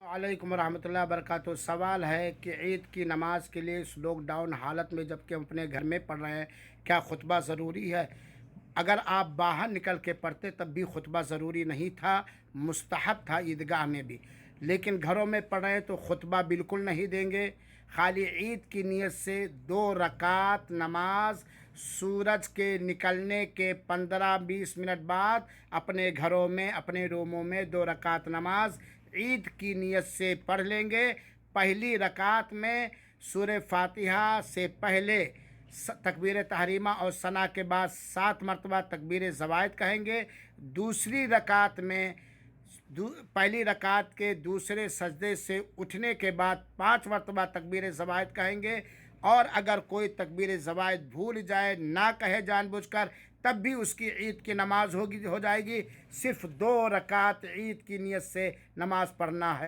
वालेकुम रहमतुल्लाहि वबरकातुहू। सवाल है कि ईद की नमाज के लिए इस लॉकडाउन हालत में जबकि हम अपने घर में पढ़ रहे हैं, क्या खुतबा ज़रूरी है? अगर आप बाहर निकल के पढ़ते तब भी खुतबा ज़रूरी नहीं था, मुस्तहब था ईदगाह में भी। लेकिन घरों में पढ़ रहे हैं तो खुतबा बिल्कुल नहीं देंगे। खाली ईद की नीयत से 2 रकात नमाज सूरज के निकलने के 15-20 मिनट बाद अपने घरों में अपने रूमों में 2 रकात नमाज ईद की नीयत से पढ़ लेंगे। पहली रकात में सूरह फातिहा से पहले तकबीर तहरीमा और सना के बाद 7 मरतबा तकबीर ज़वायद कहेंगे। दूसरी रकात में पहली रकात के दूसरे सजदे से उठने के बाद 5 मरतबा तकबीर ज़वायद कहेंगे। और अगर कोई तकबीर ज़वायद भूल जाए, ना कहे जानबूझकर, तब भी उसकी ईद की नमाज हो जाएगी। सिर्फ 2 रकात ईद की नीयत से नमाज पढ़ना है।